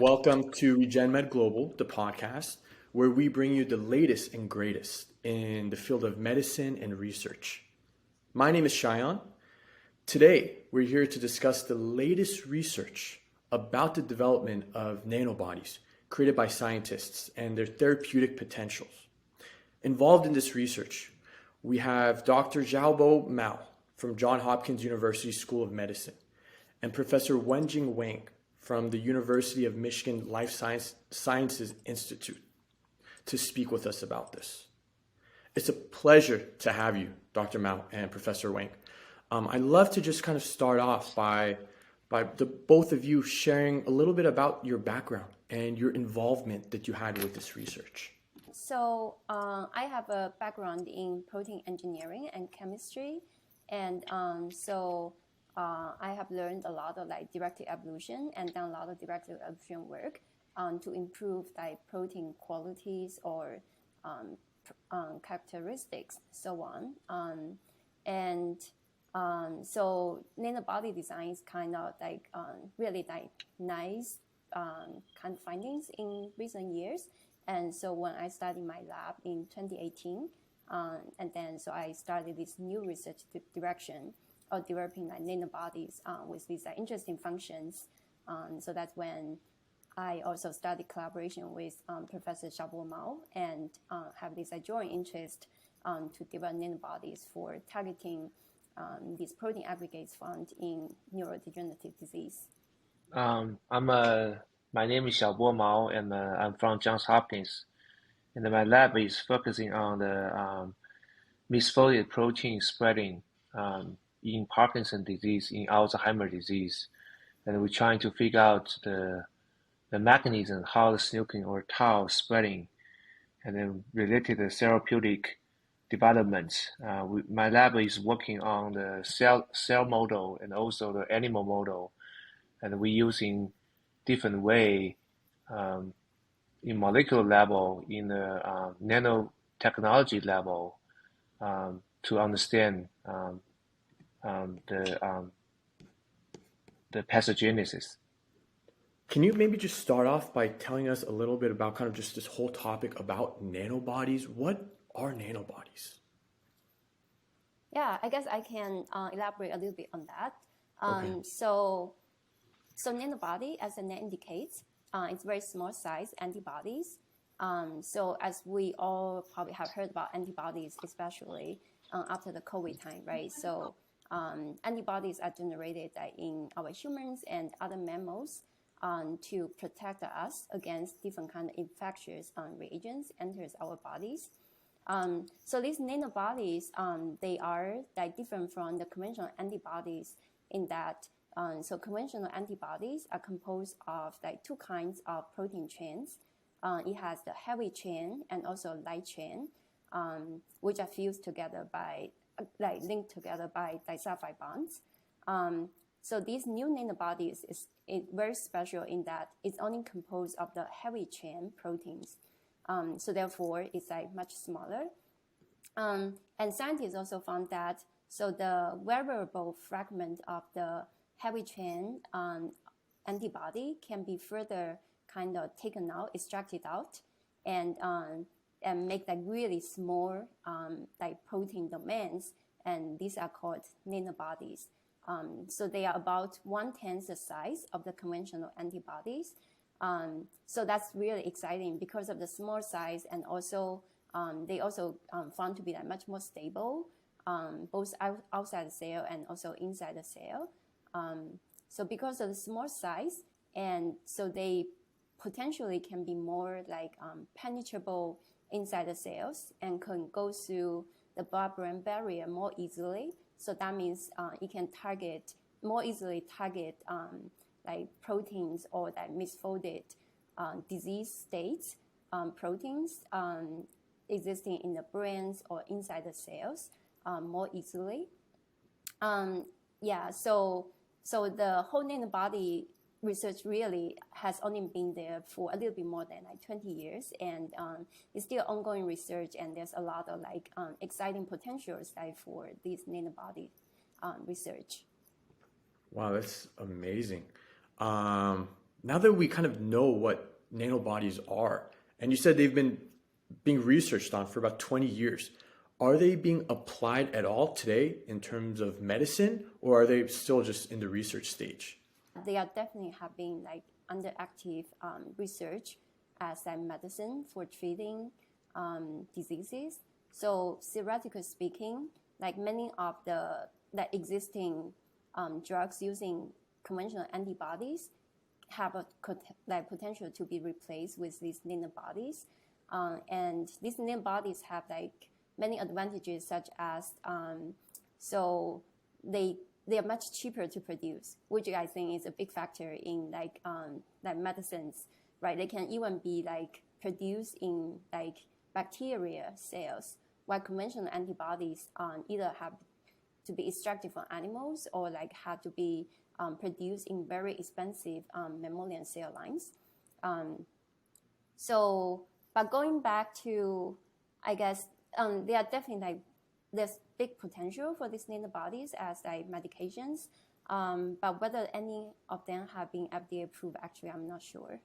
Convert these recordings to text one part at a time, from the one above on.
Welcome to RegenMed Global, the podcast, where we bring you the latest and greatest in the field of medicine and research. My name is Cheyenne. Today, we're here to discuss the latest research about the development of nanobodies created by scientists and their therapeutic potentials. Involved in this research, we have Dr. Xiaobo Mao from Johns Hopkins University School of Medicine and Professor Wenjing Wang from the University of Michigan Life Sciences Institute to speak with us about this. It's a pleasure to have you, Dr. Mao and Professor Wang. I'd love to just kind of start off by the both of you sharing a little bit about your background and your involvement that you had with this research. So I have a background in protein engineering and chemistry, and I have learned a lot of directed evolution and done a lot of directed evolution work to improve protein qualities or characteristics, so on. So nanobody design is kind of really nice kind of findings in recent years. And so when I started my lab in 2018, and then so I started this new research direction of developing nanobodies with these interesting functions. So that's when I also started collaboration with Professor Xiaobo Mao and have this joint interest to develop nanobodies for targeting these protein aggregates found in neurodegenerative disease. My name is Xiaobo Mao, and I'm from Johns Hopkins. And my lab is focusing on the misfolded protein spreading in Parkinson disease, in Alzheimer disease. And we're trying to figure out the mechanism, how the synuclein or tau spreading, and then related to therapeutic developments. My lab is working on the cell model and also the animal model, and we're using different way in molecular level, in the nanotechnology level, to understand the pathogenesis. Can you maybe just start off by telling us a little bit about kind of just this whole topic about nanobodies? What are nanobodies? Yeah, I guess I can elaborate a little bit on that. Okay. So nanobody, as the name indicates, it's very small size antibodies. So as we all probably have heard about antibodies, especially after the COVID time, right? So antibodies are generated in our humans and other mammals to protect us against different kind of infectious reagents enters our bodies. So these nanobodies, they are different from the conventional antibodies in that so conventional antibodies are composed of two kinds of protein chains. It has the heavy chain and also light chain, which are fused together by linked together by disulfide bonds. So these new nanobodies is very special in that it's only composed of the heavy chain proteins. So therefore, it's much smaller. And scientists also found that so the variable fragment of the heavy chain antibody can be further kind of taken out, extracted out, and make really small protein domains, and these are called nanobodies. So they are about 1/10 the size of the conventional antibodies. So that's really exciting because of the small size, and also they also found to be much more stable, both outside the cell and also inside the cell. So because of the small size, and so they potentially can be more penetrable inside the cells and can go through the blood-brain barrier more easily. So that means it can more easily target proteins or misfolded disease states, proteins existing in the brains or inside the cells more easily. So the whole nanobody research really has only been there for a little bit more than 20 years, and it's still ongoing research, and there's a lot of exciting potentials for this nanobody research. Wow, that's amazing. Now that we kind of know what nanobodies are, and you said they've been being researched on for about 20 years, are they being applied at all today in terms of medicine, or are they still just in the research stage? They are definitely have been like under active research as a medicine for treating diseases. So theoretically speaking, like many of the existing drugs using conventional antibodies have a potential to be replaced with these nanobodies. And these nanobodies have like many advantages, such as so they are much cheaper to produce, which I think is a big factor in like medicines, right? They can even be like produced in like bacteria cells, while conventional antibodies either have to be extracted from animals or like have to be produced in very expensive mammalian cell lines. But going back to, I guess, they are definitely like there's big potential for these nanobodies as like medications, but whether any of them have been FDA approved, actually, I'm not sure.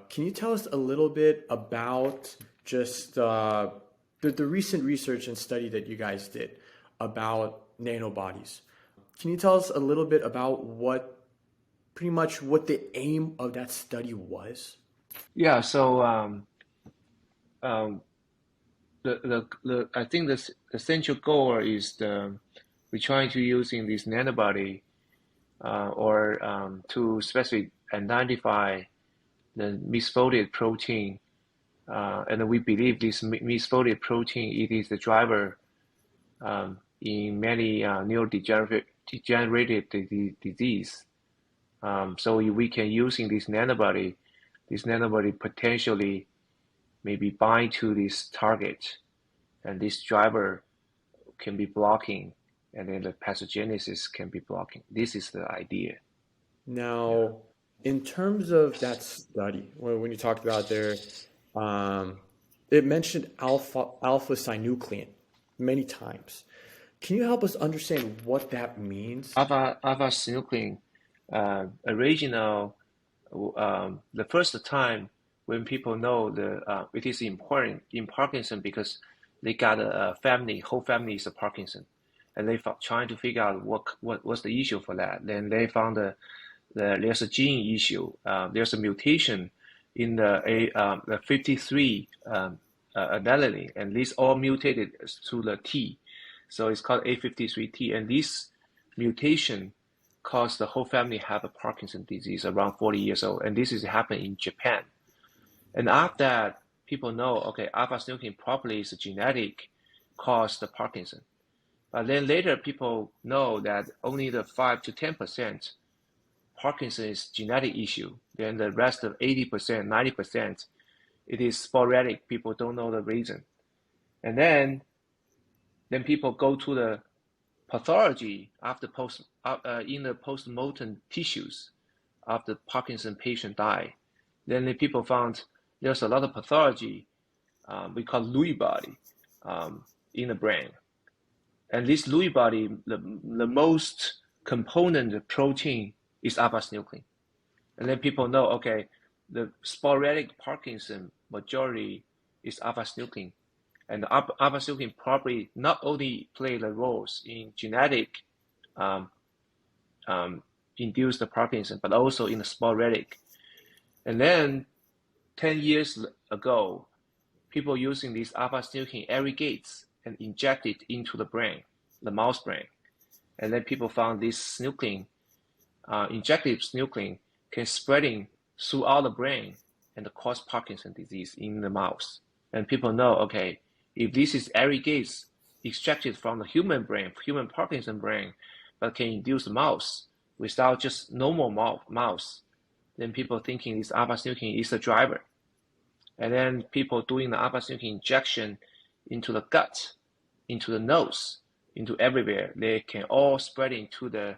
Can you tell us a little bit about just the recent research and study that you guys did about nanobodies? Can you tell us a little bit about pretty much what the aim of that study was? Yeah, so I think the essential goal is we're trying to using this nanobody to specifically identify the misfolded protein, and we believe this misfolded protein it is the driver in many neurodegenerative disease. So if we can using this nanobody potentially maybe bind to this target, and this driver can be blocking, and then the pathogenesis can be blocking. This is the idea. Now, in terms of that study, when you talked about there, it mentioned alpha-synuclein many times. Can you help us understand what that means? Alpha-synuclein, original, the first time when people know it is important in Parkinson because they got whole family is a Parkinson, and they trying to figure out what's the issue for that. Then they found there's a gene issue. There's a mutation in the 53 adenylate, and these all mutated to the T, so it's called A53T, and this mutation caused the whole family have a Parkinson disease around 40 years old, and this is happening in Japan. And after that, people know, okay, alpha-synuclein probably is a genetic cause the Parkinson. But then later, people know that only the 5 to 10% Parkinson is genetic issue. Then the rest of 80%, 90%, it is sporadic. People don't know the reason. And then people go to the pathology after in the post-mortem tissues after Parkinson patient die. Then the people found there's a lot of pathology we call Lewy body in the brain. And this Lewy body, the most component protein is alpha-synuclein. And then people know, okay, the sporadic Parkinson majority is alpha-synuclein. And the alpha-synuclein probably not only play the roles in genetic induced the Parkinson, but also in the sporadic. And then 10 years ago, people using these alpha-synuclein aggregates and inject it into the brain, the mouse brain. And then people found this synuclein, injected synuclein, can spreading throughout the brain and cause Parkinson disease in the mouse. And people know, okay, if this is aggregates extracted from the human brain, human Parkinson brain, but can induce the mouse without just normal mouse, then people thinking this alpha-synuclein is the driver. And then people doing the alpha-synuclein injection into the gut, into the nose, into everywhere, they can all spread into the,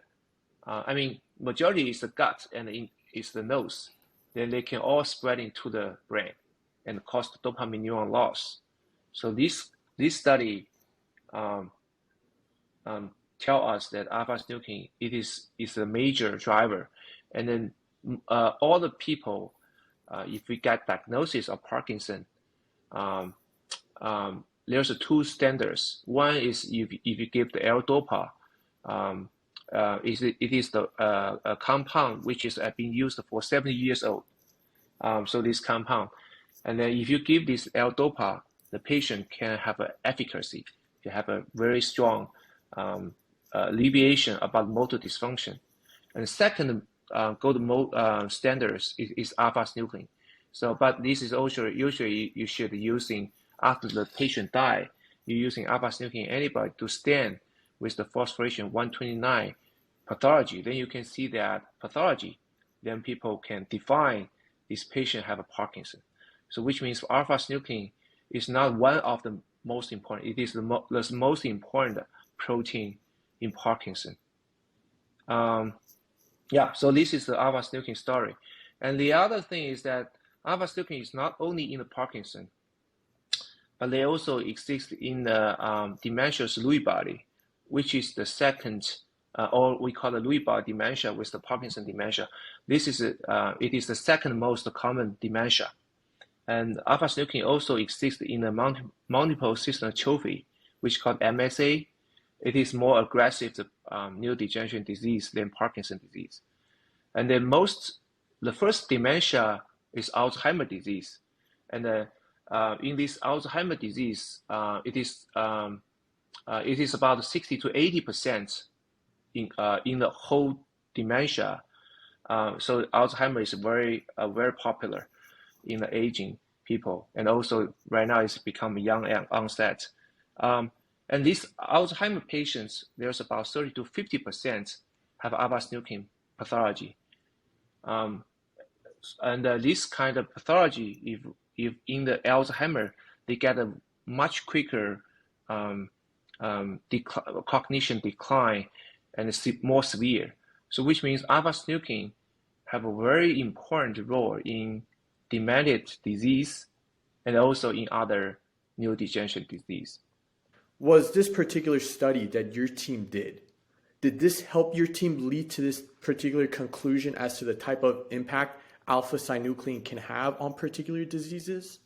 majority is the gut and is the nose. Then they can all spread into the brain and cause the dopamine neuron loss. So this study tell us that alpha-synuclein is a major driver, and then all the people, if we get diagnosis of Parkinson, there's two standards. One is if you give the L-DOPA, it is the a compound which is being used for 70 years old. So this compound, and then if you give this L-DOPA, the patient can have an efficacy, can have a very strong alleviation about motor dysfunction. And second, gold standards is alpha-synuclein. So, but this is also usually you should be using after the patient die. You're using alpha-synuclein antibody to stand with the phosphorylation 129 pathology. Then you can see that pathology. Then people can define this patient have a Parkinson. So, which means alpha-synuclein is not one of the most important. It is the most important protein in Parkinson. Yeah, so this is the alpha-synuclein story. And the other thing is that alpha-synuclein is not only in the Parkinson, but they also exist in the dementia's Lewy body, which is the second, or we call it Lewy body dementia with the Parkinson dementia. This is it is the second most common dementia. And alpha-synuclein also exists in the multiple system atrophy, which is called MSA. It is more aggressive neurodegenerative disease than Parkinson disease. And then the first dementia is Alzheimer disease. And in this Alzheimer disease, it is about 60 to 80% in the whole dementia. So Alzheimer is very popular in the aging people, and also right now it's become young onset. And these Alzheimer patients, there's about 30 to 50% have alpha-synuclein pathology. And this kind of pathology, if in the Alzheimer, they get a much quicker cognition decline and more severe. So which means alpha-synuclein have a very important role in dementia disease and also in other neurodegenerative disease. Was this particular study that your team did this help your team lead to this particular conclusion as to the type of impact alpha-synuclein can have on particular diseases?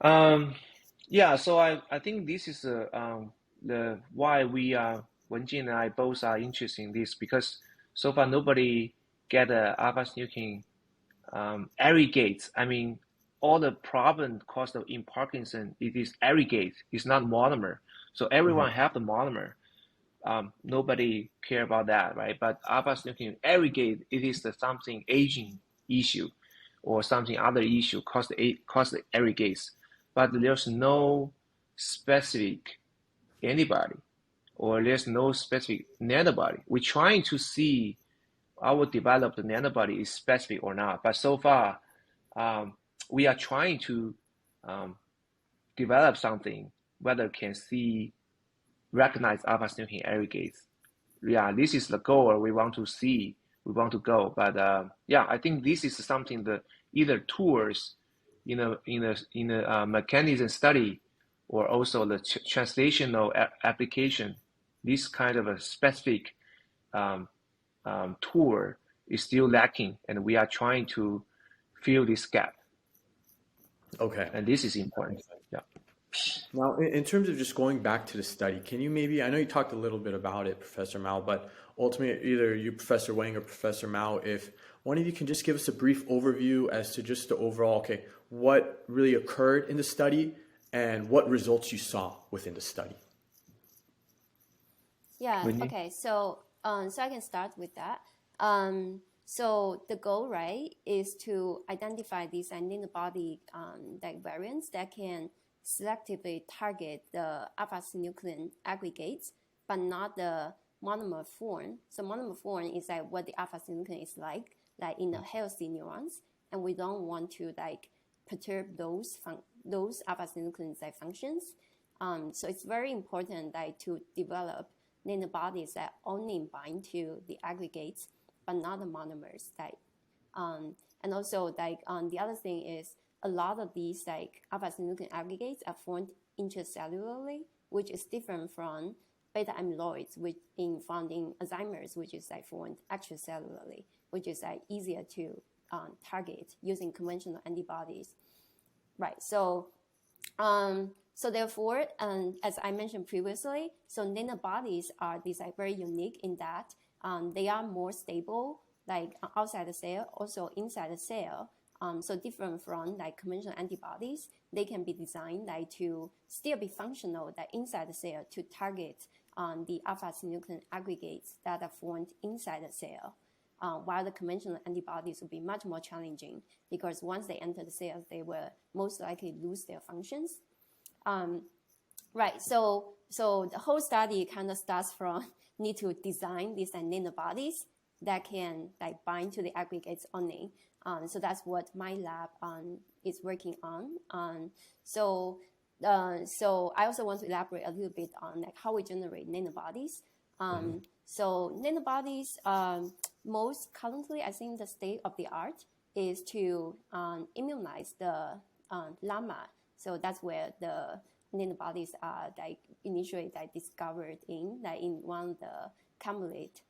Yeah, so I think this is the why we Wenjing and I both are interested in this, because so far nobody get alpha-synuclein aggregates. I mean, all the problem caused in Parkinson, it is aggregate, it's not monomer. So everyone have the monomer. Nobody care about that, right? But alpha-synuclein aggregate, it is something aging issue or something other issue cause the aggregates. But there's no specific antibody or there's no specific nanobody. We're trying to see our developed nanobody is specific or not. But so far, we are trying to develop something whether can recognize alpha-synuclein aggregates. Yeah, this is the goal we want to see. We want to go. But yeah, I think this is something that either tools in a mechanism study or also the translational application. This kind of a specific tool is still lacking, and we are trying to fill this gap. Okay. And this is important. Yeah. Now, in terms of just going back to the study, can you maybe, I know you talked a little bit about it, Professor Mao, but ultimately either you, Professor Wang, or Professor Mao, if one of you can just give us a brief overview as to just the overall, okay, what really occurred in the study and what results you saw within the study. Yeah, okay, so I can start with that. So the goal, right, is to identify these nanobody variants that can selectively target the alpha-synuclein aggregates, but not the monomer form. So monomer form is like what the alpha-synuclein is like in the healthy neurons, and we don't want to perturb those alpha-synuclein functions. So it's very important to develop nanobodies that only bind to the aggregates, but not the monomers. And also the other thing is a lot of these alpha-synuclein aggregates are formed intracellularly, which is different from beta amyloids, which found in Alzheimer's, which is like formed extracellularly, which is like easier to target using conventional antibodies, right? So, so therefore, as I mentioned previously, so nanobodies are these like very unique in that they are more stable, like outside the cell, also inside the cell. So different from like conventional antibodies, they can be designed like to still be functional like inside the cell to target the alpha-synuclein aggregates that are formed inside the cell. While the conventional antibodies will be much more challenging because once they enter the cells, they will most likely lose their functions. Right, so the whole study kind of starts from need to design these nanobodies that can like bind to the aggregates only. So that's what my lab is working on. So I also want to elaborate a little bit on like how we generate nanobodies. So nanobodies, most currently, I think the state of the art is to immunize the llama. So that's where the nanobodies are like initially like discovered in one of the camelid.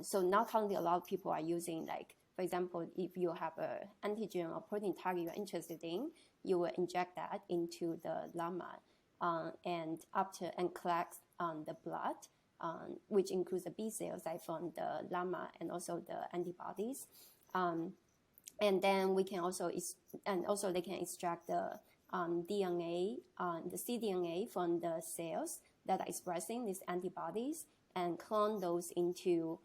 So now currently a lot of people are using like, for example, if you have a antigen or protein target you're interested in, you will inject that into the llama and collect the blood, which includes the B cells like from the llama and also the antibodies. And then we can also, they can extract the DNA, the cDNA from the cells that are expressing these antibodies and clone those into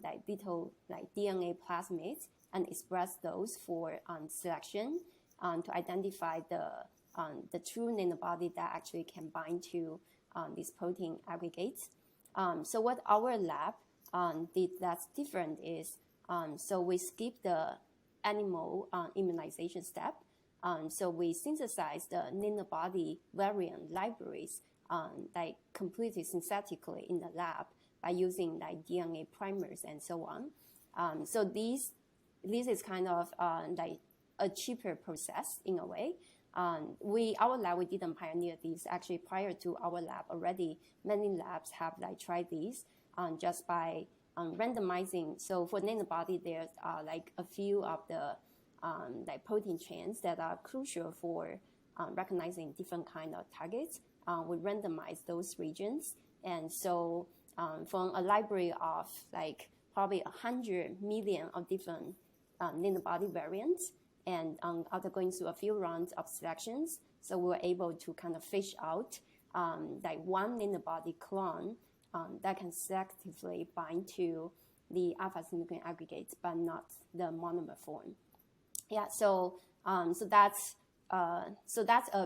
like little like DNA plasmids and express those for selection to identify the true nanobody that actually can bind to these protein aggregates. So what our lab did that's different is, so we skip the animal immunization step. So we synthesize the nanobody variant libraries like completely synthetically in the lab by using like DNA primers and so on. So this is kind of like a cheaper process in a way. Our lab, we didn't pioneer these. Actually, prior to our lab, already many labs have like tried these just by randomizing. So for nanobody, there's like a few of the like protein chains that are crucial for recognizing different kind of targets. We randomize those regions, and so from a library of like probably 100 million of different nanobody variants, and after going through a few rounds of selections, so we were able to kind of fish out like one nanobody clone that can selectively bind to the alpha-synuclein aggregates, but not the monomer form. Yeah, so that's a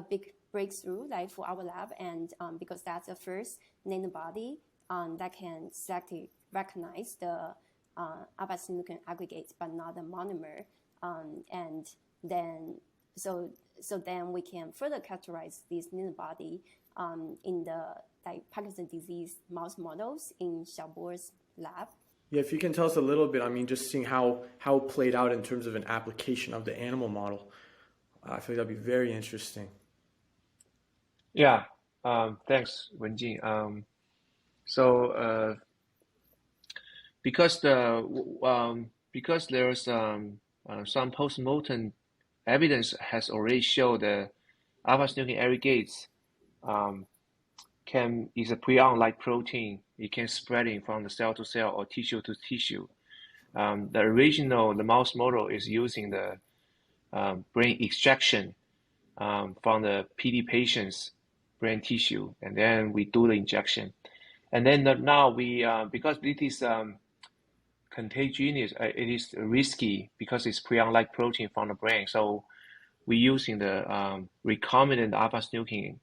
big breakthrough like for our lab, and because that's the first nanobody that can selectively recognize the alpha-synuclein aggregates, but not the monomer. And then then we can further characterize this nanobody in the like Parkinson's disease mouse models in Xiaobo's lab. Yeah, if you can tell us a little bit, I mean, just seeing how it played out in terms of an application of the animal model, I feel that'd be very interesting. Yeah, thanks, Wenjing. So because there's some post-mortem evidence has already shown the alpha-synuclein aggregates is a prion-like protein. It can spreading from the cell to cell or tissue to tissue. The mouse model is using the brain extraction from the PD patient's brain tissue, and then we do the injection. And then now we, because it is contagious, it is risky because it's prion-like protein from the brain. So we're using the recombinant alpha-synuclein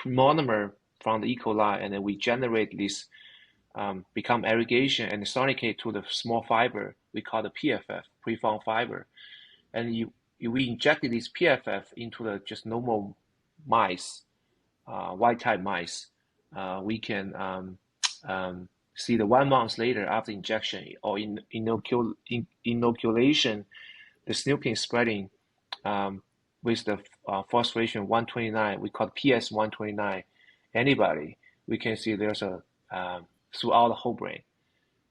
monomer from the E. coli, and then we generate this become aggregation and sonicate to the small fiber we call the PFF, preformed fiber. And we injected this PFF into the just normal mice, wild-type mice. We can see the 1 month later after injection or inoculation, the synuclein spreading with the phosphorylation 129, we call it PS129, antibody, we can see there's a throughout the whole brain.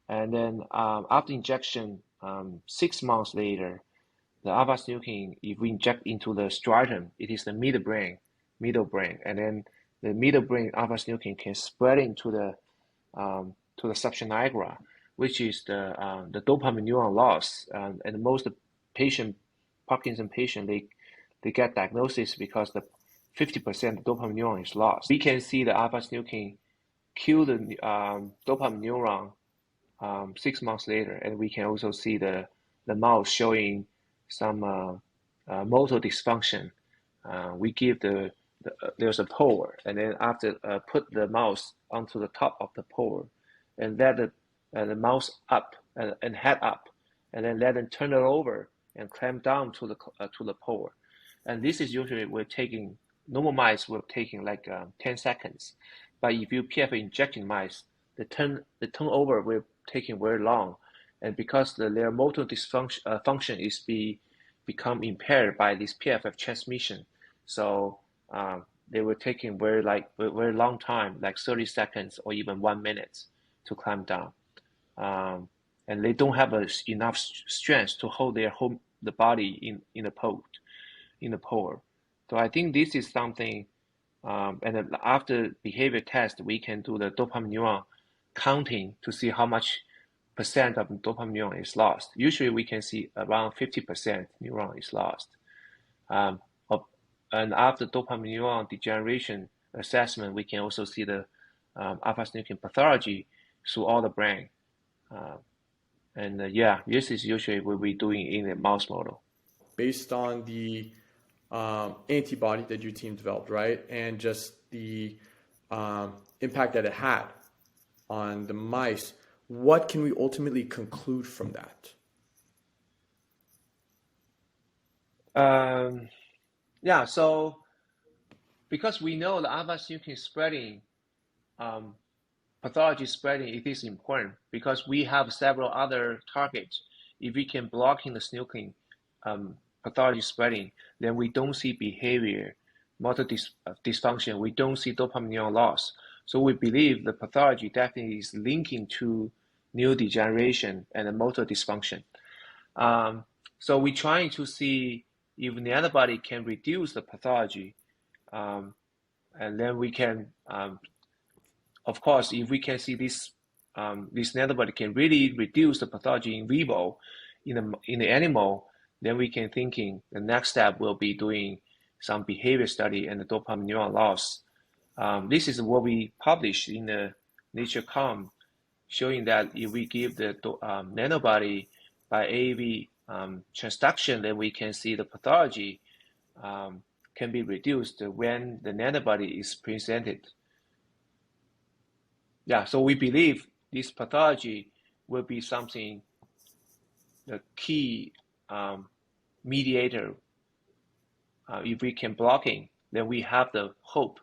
And then after injection, 6 months later, the alpha-synuclein, if we inject into the striatum, it is the middle brain, and then the middle brain alpha-synuclein can spread into the subnigra, which is the dopamine neuron loss. And most Parkinson patient, they get diagnosis because the 50% dopamine neuron is lost. We can see the alpha-synuclein kill the dopamine neuron 6 months later, and we can also see the mouse showing some motor dysfunction. We give there's a pole, and then after put the mouse onto the top of the pole, and let the mouse up and head up, and then let them turn it over and clamp down to the pole. And this is usually normal mice will taking like 10 seconds, but if you PF injecting mice, the turnover will taking very long, and because their motor dysfunction function is become impaired by this PFF transmission, so they were taking very long time, like 30 seconds or even 1 minute to climb down, and they don't have enough strength to hold the body in the pole. So I think this is something, and then after behavior test, we can do the dopamine neuron counting to see how much percent of dopamine neuron is lost. Usually we can see around 50% neuron is lost. And after dopamine neuron degeneration assessment, we can also see the alpha-synuclein pathology through all the brain. This is usually what we're doing in a mouse model. Based on the antibody that your team developed, right? And just the impact that it had on the mice, what can we ultimately conclude from that? So because we know the alpha-synuclein spreading, pathology spreading, it is important because we have several other targets. If we can blocking the synuclein pathology spreading, then we don't see behavior, motor dysfunction, we don't see dopamine neuron loss. So we believe the pathology definitely is linking to neurodegeneration and motor dysfunction. So we're trying to see if the antibody can reduce the pathology, and then we can, of course, if we can see this antibody can really reduce the pathology in vivo, in the animal, then we can thinking the next step will be doing some behavior study and the dopamine neuron loss. This is what we published in the Nature Com, showing that if we give the nanobody by AAV transduction, then we can see the pathology can be reduced when the nanobody is presented. So we believe this pathology will be something, the key mediator. If we can blocking, then we have the hope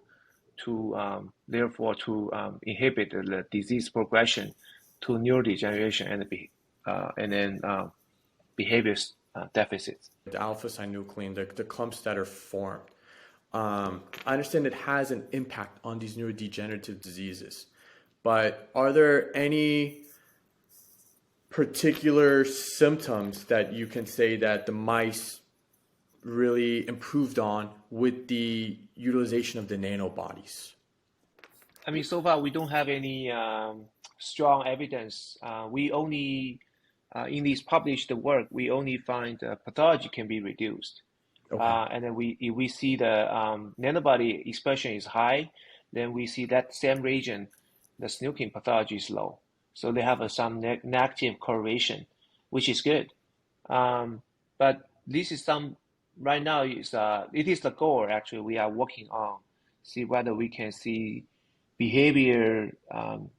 to therefore to inhibit the disease progression to neurodegeneration and then behavior deficits. The alpha-synuclein, the clumps that are formed, I understand it has an impact on these neurodegenerative diseases, but are there any particular symptoms that you can say that the mice really improved on with the utilization of the nanobodies? I mean, so far we don't have any strong evidence. We only, in this published work, we only find pathology can be reduced. Okay. And then if we see the nanobody expression is high, then we see that same region, the synuclein pathology is low. So they have some negative correlation, which is good. But this is right now it is the goal actually we are working on, see whether we can see behavior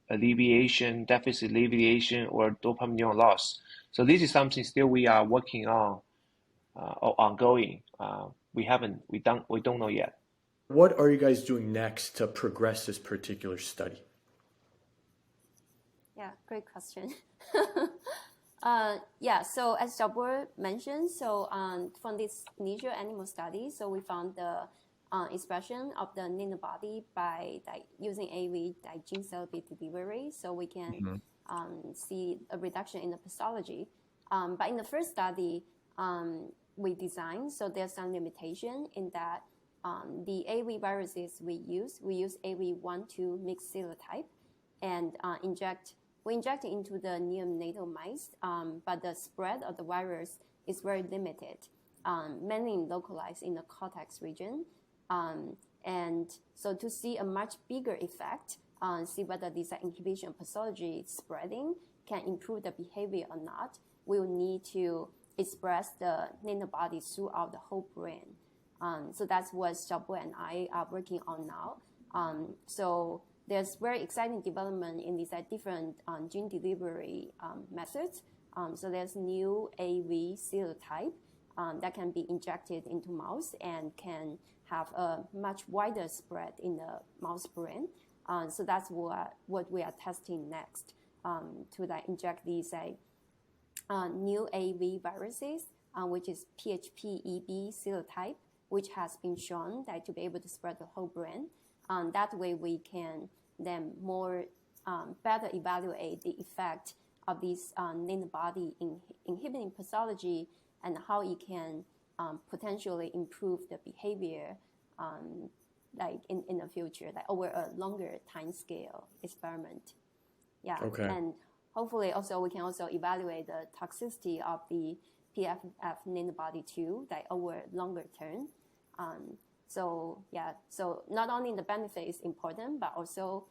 alleviation, deficit alleviation, or dopamine neuron loss. So this is something still we are working on, or ongoing. We don't know yet. What are you guys doing next to progress this particular study? Yeah, great question. So as Xiaobo mentioned, from this Nature animal study, so we found the expression of the nanobody by using AAV gene therapy delivery, so we can see a reduction in the pathology. But in the first study we designed, so there's some limitation in that the AAV viruses we use AAV1/2 mixed serotype, and we inject it into the neonatal mice, but the spread of the virus is very limited, mainly localized in the cortex region. And so to see a much bigger effect, see whether this inhibition pathology spreading can improve the behavior or not, we will need to express the nanobodies throughout the whole brain. So that's what Xiaobo and I are working on now. So there's very exciting development in these different gene delivery methods. So there's new AAV serotype that can be injected into mouse and can have a much wider spread in the mouse brain. So that's what we are testing next, to inject these new AAV viruses, which is PHP-EB serotype, which has been shown to be able to spread the whole brain. That way we can then better evaluate the effect of this nanobody inhibiting pathology and how it can potentially improve the behavior in the future, over a longer time scale experiment. Yeah. Okay. And hopefully also we can also evaluate the toxicity of the PFF nanobody too, over longer term. So not only the benefit is important, but also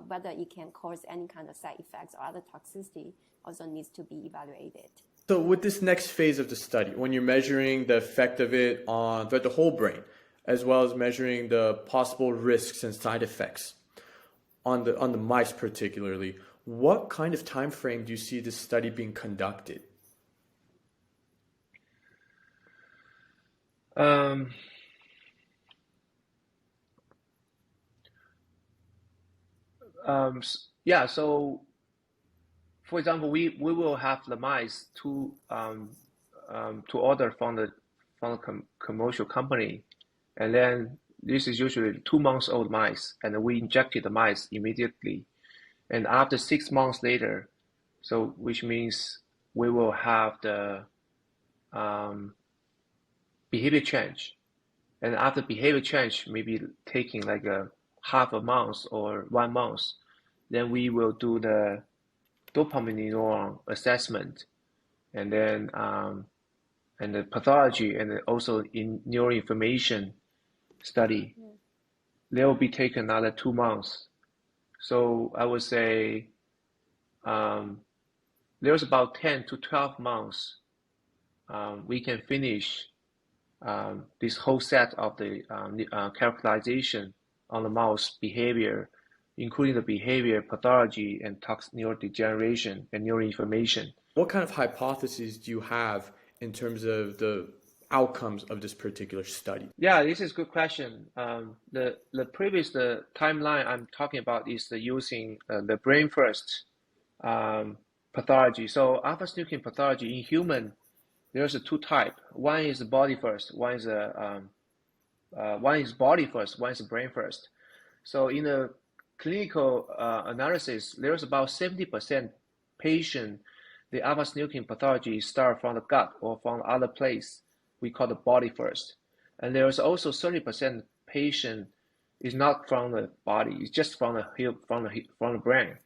whether it can cause any kind of side effects or other toxicity also needs to be evaluated. So with this next phase of the study, when you're measuring the effect of it on throughout the whole brain, as well as measuring the possible risks and side effects on the mice particularly, what kind of time frame do you see this study being conducted? So for example, we will have the mice to order from the commercial company, and then this is usually 2 months old mice, and we injected the mice immediately, and after 6 months later, so which means we will have the behavior change, and after behavior change, maybe taking like a half a month or 1 month, then we will do the dopamine neuron assessment, and then and the pathology, and also in neuroinflammation study. They will be taken another 2 months. So I would say there's about 10 to 12 months we can finish this whole set of the characterization on the mouse behavior, including the behavior, pathology, and neurodegeneration and neuroinflammation. What kind of hypotheses do you have in terms of the outcomes of this particular study? Yeah, this is a good question. The previous timeline I'm talking about is using the brain first pathology. So alpha-synuclein pathology in human, there's 2 types. One is body first. One is body first. One is brain first. So in the clinical analysis, there's about 70% patient, the alpha-synuclein pathology start from the gut or from other place. We call the body first. And there's also 30% patient is not from the body, it's just from the brain.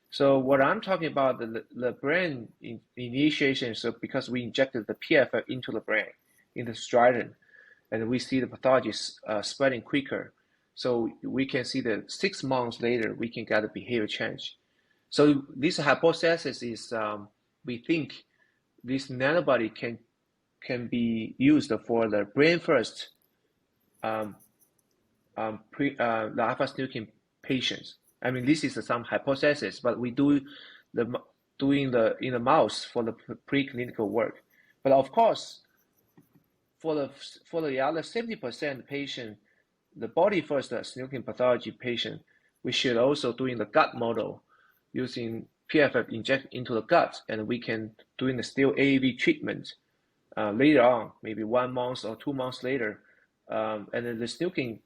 So what I'm talking about, the brain initiation, so because we injected the PFF into the brain, in the striatum, and we see the pathology spreading quicker. So we can see that 6 months later, we can get a behavior change. So this hypothesis is, we think this nanobody can be used for the brain first the alpha-synuclein patients. I mean, this is some hypothesis, but we doing in the mouse for the preclinical work. But of course, for the other 70% patient, the body first synuclein pathology patient, we should also doing the gut model using PFF inject into the gut, and we can doing the still AAV treatment later on, maybe 1 month or 2 months later, and then the synuclein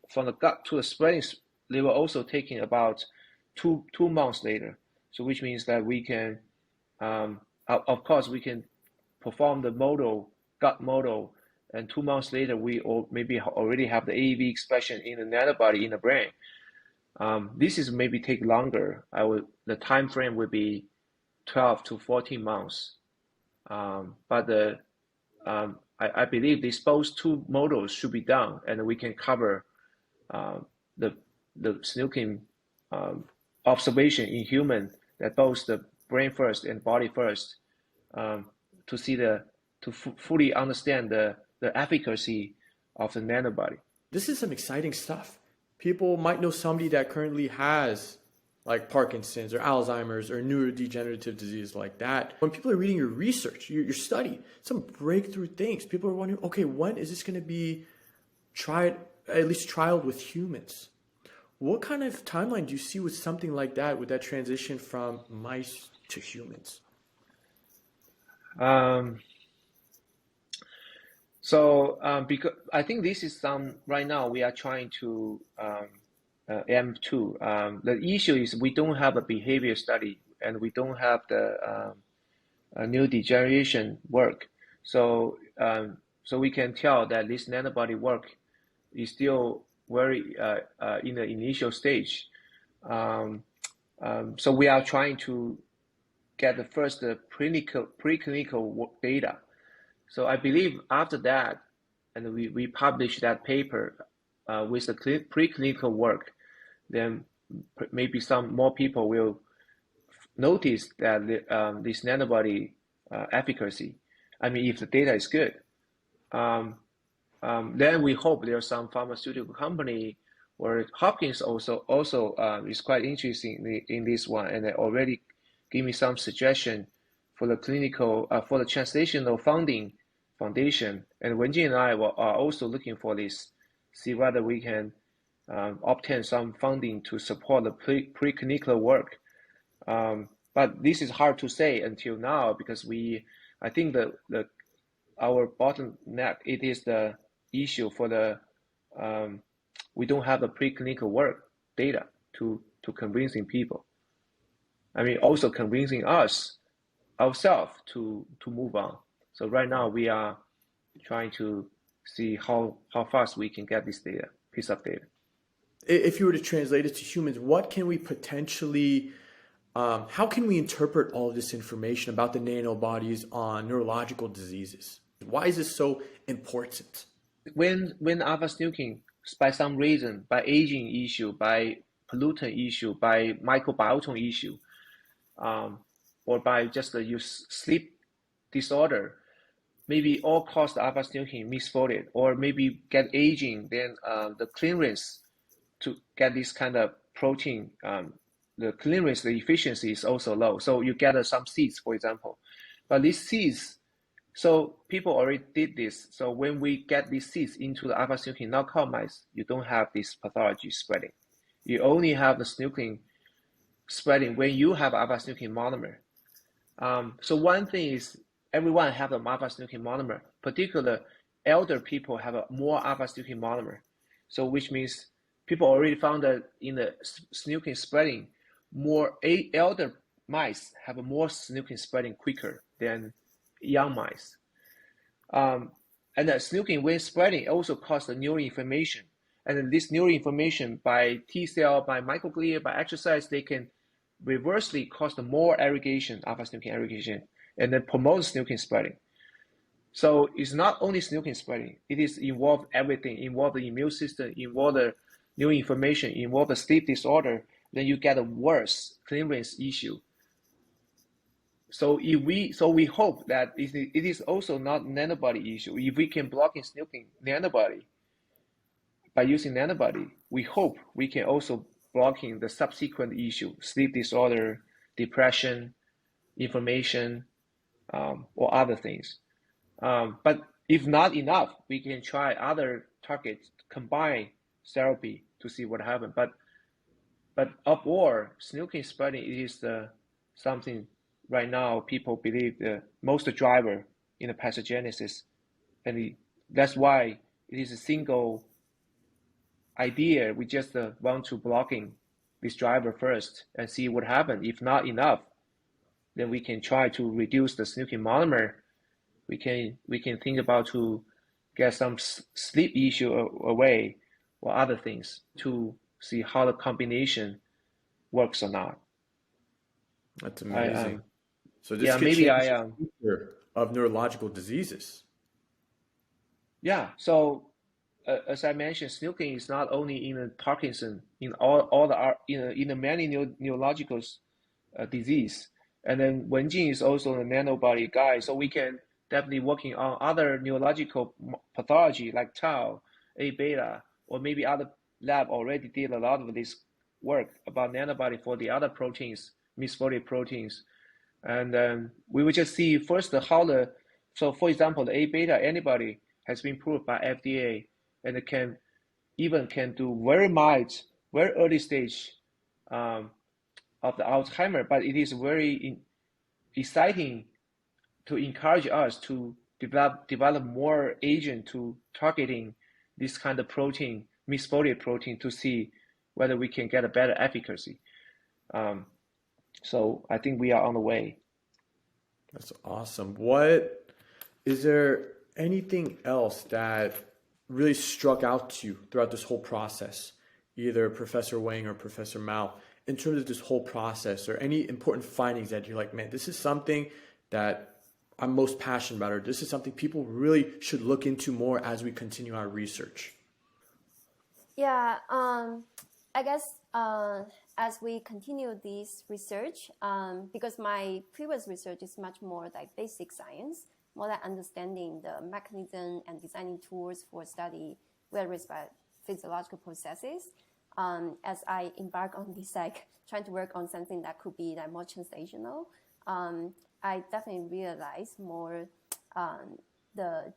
from the gut to the spreading, they were also taking about two months later. So which means that we can, of course, we can perform the gut model, and 2 months later, we maybe already have the AAV expression in the nanobody in the brain. This is maybe take longer. The time frame would be 12 to 14 months. But I believe these both two models should be done, and we can cover the synuclein observation in human, that both the brain first and body first, to see fully understand the efficacy of the nanobody. This is some exciting stuff. People might know somebody that currently has like Parkinson's or Alzheimer's or neurodegenerative disease like that. When people are reading your research, your study, some breakthrough things, people are wondering, okay, when is this going to be trialed with humans? What kind of timeline do you see with something like that, with that transition from mice to humans? Because I think this is right now we are trying to M2. The issue is we don't have a behavior study, and we don't have the neurodegeneration work. So we can tell that this nanobody work is still very in the initial stage. So we are trying to get the first preclinical data. So I believe after that, and we publish that paper with the preclinical work, then maybe some more people will notice that this nanobody efficacy. I mean, if the data is good, then we hope there's some pharmaceutical company, or Hopkins also is quite interesting in this one, and they already give me some suggestion for the clinical for the translational foundation, and Wenjing and I are also looking for this, see whether we can obtain some funding to support the preclinical work. But this is hard to say until now, because I think our bottleneck, it is the issue for the we don't have the preclinical work data to convincing people. I mean, also convincing ourselves to move on. So right now we are trying to see how fast we can get this piece of data. If you were to translate it to humans, what can we potentially, how can we interpret all of this information about the nanobodies on neurological diseases? Why is this so important? When alpha-synuclein, by some reason, by aging issue, by pollutant issue, by microbiome issue, or by just sleep disorder, maybe all cause the alpha-synuclein misfolded, or maybe get aging, then the clearance to get this kind of protein, the clearance, the efficiency is also low. So you get some seeds, for example. But these seeds, so people already did this. So when we get these seeds into the alpha-synuclein knockout mice, you don't have this pathology spreading. You only have the synuclein spreading when you have alpha-synuclein monomer. So one thing is, everyone have an alpha-synuclein monomer. Particularly, elder people have a more alpha-synuclein monomer. So which means people already found that in the synuclein spreading, more elder mice have a more synuclein spreading quicker than young mice. And the synuclein, when spreading, also causes the neuroinflammation. And then this neuroinflammation, by T cell, by microglia, by exercise, they can reversely cause the more aggregation, alpha-synuclein aggregation, and then promote synuclein spreading. So it's not only synuclein spreading, it is involved everything, involve the immune system, involve the neuroinflammation, involve the sleep disorder, then you get a worse clearance issue. So we hope that it is also not nanobody issue. If we can block in synuclein nanobody, by using nanobody, we hope we can also blocking the subsequent issue, sleep disorder, depression, inflammation, or other things. But if not enough, we can try other targets, combine therapy to see what happens. But overall, synuclein spreading is something right now people believe the most driver in the pathogenesis, and that's why it is a single idea. We just want to blocking this driver first and see what happens. If not enough, then we can try to reduce the synuclein monomer. We can think about to get some sleep issue away or other things to see how the combination works or not. That's amazing. So this yeah, could maybe change the future of neurological diseases. Yeah, so as I mentioned, synuclein is not only in the Parkinson, in all the in the many neurological disease, and then Wenjing is also a nanobody guy, so we can definitely working on other neurological pathology like tau, A beta, or maybe other lab already did a lot of this work about nanobody for the other proteins, misfolded proteins, and we will just see first how so for example, the A beta antibody has been approved by FDA and it can do very mild, very early stage of the Alzheimer, but it is very exciting to encourage us to develop more agent to targeting this kind of protein, misfolded protein, to see whether we can get a better efficacy. So I think we are on the way. That's awesome. Is there anything else that really struck out to you throughout this whole process, either Professor Wang or Professor Mao, in terms of this whole process, or any important findings that you're like, man, this is something that I'm most passionate about, or this is something people really should look into more as we continue our research? Yeah, I guess as we continue this research, because my previous research is much more like basic science, more like understanding the mechanism and designing tools for study various physiological processes. As I embark on this, like trying to work on something that could be like more translational, I definitely realize more the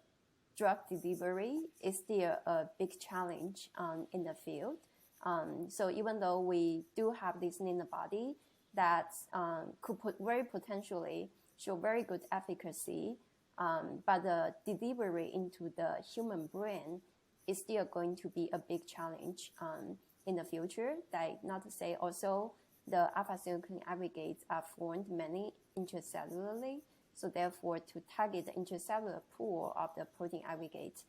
drug delivery is still a big challenge in the field. So even though we do have this nanobody that could very potentially show very good efficacy, but the delivery into the human brain is still going to be a big challenge in the future. Like, not to say also the alpha-synuclein aggregates are formed mainly intracellularly, so therefore to target the intracellular pool of the protein aggregate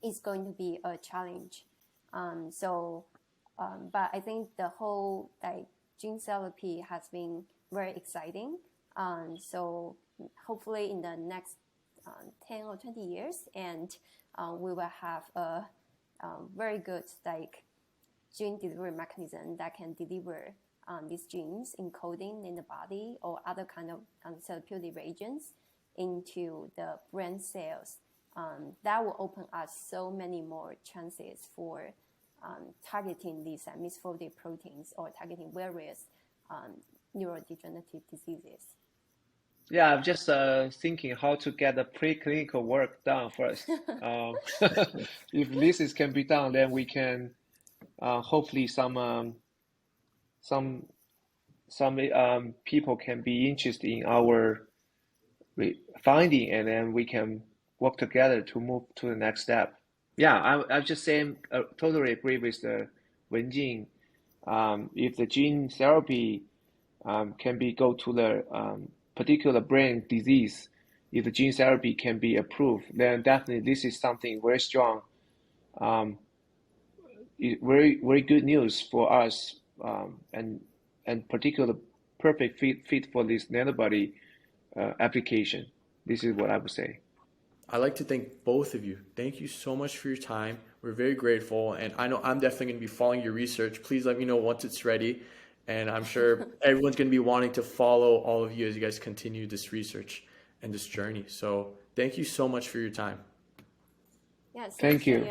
is going to be a challenge. But I think the whole like gene therapy has been very exciting. So hopefully in the next 10 or 20 years, and we will have a very good like gene delivery mechanism that can deliver these genes encoding in the body or other kind of therapeutic agents into the brain cells. That will open up so many more chances for targeting these misfolded proteins or targeting various neurodegenerative diseases. Yeah, I'm just thinking how to get the preclinical work done first. If this can be done, then we can hopefully some people can be interested in our finding, and then we can work together to move to the next step. Yeah, I'm just saying, totally agree with the Wenjing. If the gene therapy can be go to the particular brain disease, if the gene therapy can be approved, then definitely this is something very strong, very very good news for us, and particular perfect fit for this nanobody application. This is what I would say. I'd like to thank both of you. Thank you so much for your time. We're very grateful, and I know I'm definitely going to be following your research. Please let me know once it's ready, and I'm sure everyone's going to be wanting to follow all of you as you guys continue this research and this journey. So thank you so much for your time. Yes, Thank you.